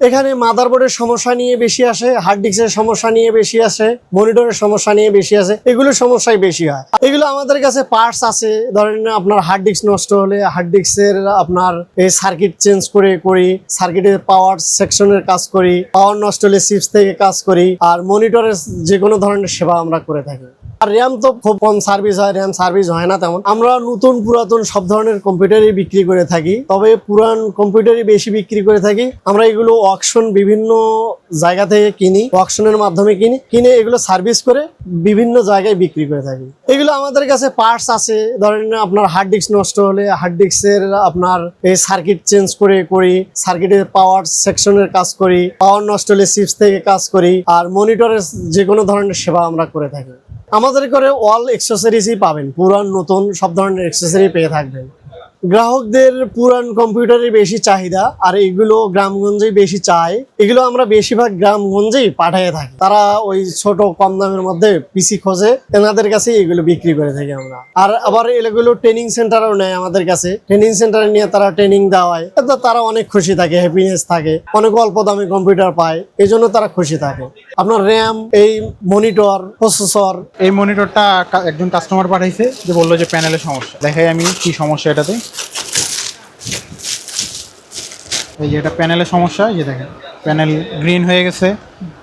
এখানে মাদারবোর্ডের সমস্যা নিয়ে বেশি আসে, হার্ড ডিস্কের সমস্যা নিয়ে বেশি আসে, মনিটরের সমস্যা নিয়ে বেশি আসে, এগুলো সমস্যাই বেশি হয়। এগুলো আমাদের কাছে পার্টস আছে, ধরেন আপনার হার্ড ডিস্ক নষ্ট হলে হার্ড ডিস্কের আপনার এই সার্কিট চেঞ্জ করে করি, সার্কিটের পাওয়ার সেকশনের কাজ করি, পাওয়ার নষ্ট হলে চিপস থেকে কাজ করি, আর মনিটরের যে কোনো ধরনের সেবা আমরা করে থাকি। আর র্যাম তো খুব কম সার্ভিস হয়, র্যাম সার্ভিস হয় না তেমন। আমরা নতুন পুরাতন সব ধরনের কম্পিউটারই বিক্রি করে থাকি, তবে পুরান কম্পিউটারই বেশি বিক্রি করে থাকি। আমরা এগুলো অকশন বিভিন্ন জায়গা থেকে কিনি, অকশনের মাধ্যমে কিনে এগুলো সার্ভিস করে বিভিন্ন জায়গায় বিক্রি করে থাকি। এগুলো আমাদের কাছে পার্টস আছে, ধরেন আপনার হার্ড ডিস্ক নষ্ট হলে হার্ড ডিস্কের আপনার এই সার্কিট চেঞ্জ করে করি, সার্কিটের পাওয়ার সেকশনের কাজ করি, পাওয়ার নষ্ট হলে চিপস থেকে কাজ করি, আর মনিটরের যে কোনো ধরনের সেবা আমরা করে থাকি। আমাদের করে অল অ্যাক্সেসরিজই পাবেন, পুরান নতুন সব ধরনের অ্যাক্সেসরি পেয়ে থাকবেন। গ্রাহকদের পুরান কম্পিউটারের বেশি চাহিদা, আর এগুলো গ্রামগঞ্জেই বেশি চায়। এগুলো আমরা বেশিরভাগ গ্রামগঞ্জেই পাঠিয়ে থাকি। তারা ওই ছোট কম দামের মধ্যে পিসি খোঁজে, এনাদের কাছে এগুলো বিক্রি করে থাকি আমরা। আর আবার এগুলো ট্রেনিং সেন্টারও নেয় আমাদের কাছে, ট্রেনিং সেন্টারে নিয়ে তারা ট্রেনিং দেওয়ায়, তারা অনেক খুশি থাকে, হ্যাপিনেস থাকে, অনেক অল্প দামে কম্পিউটার পায়, এই জন্য তারা খুশি থাকে। আপনার র্যাম, এই মনিটর, প্রসেসর। এই মনিটরটা একজন কাস্টমার পাঠাইছে, যে বললো যে প্যানেলের সমস্যা। দেখাই আমি কি সমস্যা এটাতে। এই যে এটা প্যানেলের সমস্যা, এই যে দেখেন প্যানেল গ্রিন হয়ে গেছে,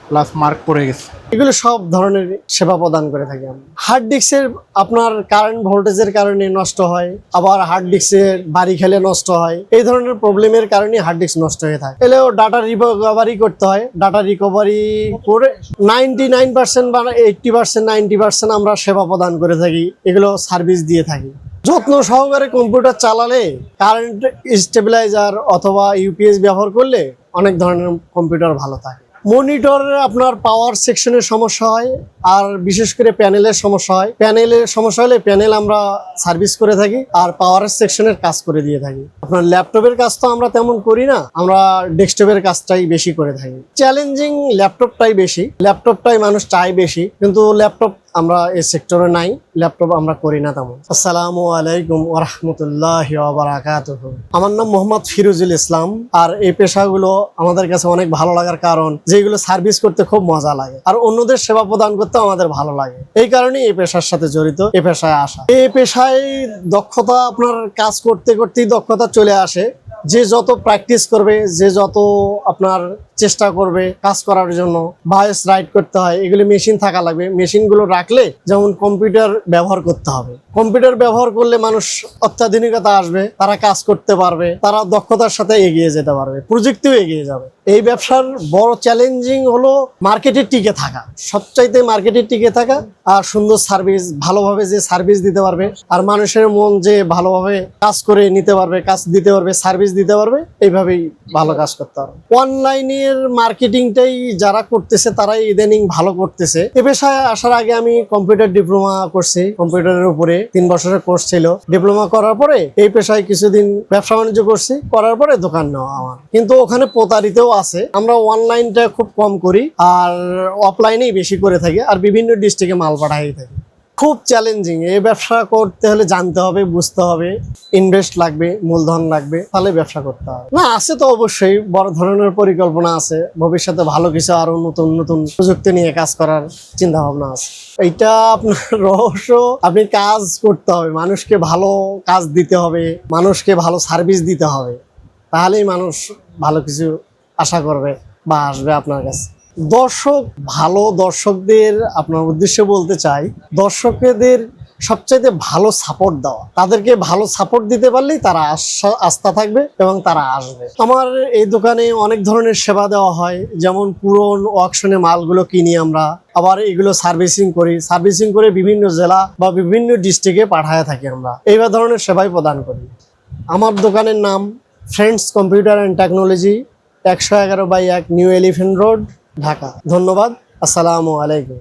প্লাস মার্ক পড়ে গেছে। এগুলো সব ধরনের সেবা প্রদান করে থাকি আমরা। হার্ড ডিস্কের আপনার কারেন্ট ভোল্টেজের কারণে নষ্ট হয়, আবার হার্ড ডিস্কের বাড়ি খেলে নষ্ট হয়, এই ধরনের প্রবলেমের কারণে হার্ড ডিস্ক নষ্ট হয়ে থাকে। এলেও ডাটা রিকভারি করতে হয়, ডাটা রিকভারি করে 99% বা 80% 90% আমরা সেবা প্রদান করে থাকি, এগুলো সার্ভিস দিয়ে থাকি। যত্ন সহকারে কম্পিউটার চালালে, কারেন্ট স্টেবিলাইজার অথবা ইউপিএস ব্যবহার করলে অনেক ধরনের কম্পিউটার ভালো থাকে। মনিটরের আপনার পাওয়ার সেকশনের সমস্যা হয়, আর বিশেষ করে প্যানেলের সমস্যা হয়। প্যানেলের সমস্যা হলে প্যানেল আমরা সার্ভিস করে থাকি, আর পাওয়ার সেকশনের কাজ করে দিয়ে থাকি। আপনার ল্যাপটপের কাজ তো আমরা তেমন করি না, আমরা ডেস্কটপের কাজটাই বেশি করে থাকি। চ্যালেঞ্জিং ল্যাপটপটাই বেশি, ল্যাপটপটাই মানুষ চায় বেশি, কিন্তু ল্যাপটপ আমরা এই সেক্টরে নাই, ল্যাপটপ আমরা করি না তেমন। আসসালামু আলাইকুম ওয়া রাহমাতুল্লাহি ওয়া বারাকাতুহু। আমার নাম মোহাম্মদ ফিরোজুল ইসলাম। আর এই পেশাগুলো আমাদের কাছে অনেক ভালো লাগার কারণ, যেগুলো সার্ভিস করতে খুব মজা লাগে, আর অন্যদের সেবা প্রদান করতে আমাদের ভালো লাগে। এই কারণে এই পেশার সাথে জড়িত, এই পেশায় আসা। এই পেশায় দক্ষতা, আপনার কাজ করতে করতেই দক্ষতা চলে আসে। যে যত প্র্যাকটিস করবে, যে যত আপনার চেষ্টা করবে কাজ করার জন্য, ভয়েস রাইট করতে হয়, এগুলো মেশিন থাকা লাগবে। মেশিনগুলো রাখলে, যেমন কম্পিউটার ব্যবহার করতে হবে। কম্পিউটার ব্যবহার করলে মানুষ অত্যাধুনিকতা আসবে, তারা কাজ করতে পারবে, তারা দক্ষতার সাথে এগিয়ে যেতে পারবে, প্রযুক্তিও এগিয়ে যাবে। এই ব্যবসার বড় চ্যালেঞ্জিং হলো মার্কেটে টিকে থাকা, সবচাইতে মার্কেটে টিকে থাকা, আর সুন্দর সার্ভিস, ভালোভাবে যে সার্ভিস দিতে পারবে, আর মানুষের মন যে ভালোভাবে কাজ করে নিতে পারবে, কাজ দিতে পারবে, সার্ভিস দিতে পারবে, এইভাবেই ভালো কাজ করতে পারবে। অনলাইনের মার্কেটিংটাই যারা করতেছে তারাই ইদানিং ভালো করতেছে। এ পেশায় আসার আগে আমি কম্পিউটার ডিপ্লোমা করছি, কম্পিউটারের উপরে 3 বছরের কোর্স ছিল। ডিপ্লোমা করার পরে এই পেশায় কিছুদিন ব্যবসা বাণিজ্য করছি, করার পরে দোকান নেওয়া আমার। কিন্তু ওখানে প্রতারিতও আছে। আমরা অনলাইনটা খুব কম করি, আর অফলাইনেই বেশি করে থাকি, আর বিভিন্ন ডিস্ট্রিক্টে মাল পাঠাই থাকি। খুব চ্যালেঞ্জিং। এই ব্যবসা করতে হলে জানতে হবে, বুঝতে হবে, ইনভেস্ট লাগবে, মূলধন লাগবে, তাহলে ব্যবসা করতে হবে। না, আছে তো অবশ্যই, বড় ধরনের পরিকল্পনা আছে, ভবিষ্যতে ভালো কিছু আরো নতুন নতুন প্রযুক্তি নিয়ে কাজ করার চিন্তা ভাবনা আছে। এইটা আপনার রহস্য। আপনি কাজ করতে হবে, মানুষকে ভালো কাজ দিতে হবে, মানুষকে ভালো সার্ভিস দিতে হবে, তাহলেই মানুষ ভালো কিছু আশা করবে বা আসবে আপনার কাছে। দর্শকদের আপনার উদ্দেশ্যে বলতে চাই, দর্শকদের সবচাইতে ভালো সাপোর্ট দেওয়া। তাদেরকে ভালো সাপোর্ট দিতে পারলেই তারা আস্থা থাকবে এবং তারা আসবে। আমার এই দোকানে অনেক ধরনের সেবা দেওয়া হয়, যেমন পুরন অকশনে মালগুলো কিনি আমরা, আবার এগুলো সার্ভিসিং করি, সার্ভিসিং করে বিভিন্ন জেলা বা বিভিন্ন ডিস্ট্রিক্টে পাঠায় থাকি আমরা। এই ধরনের সেবাই প্রদান করি। আমার দোকানের নাম friends computer and technology, 111/1 new elephant road, Dhaka. ধন্যবাদ। আসসালামু আলাইকুম।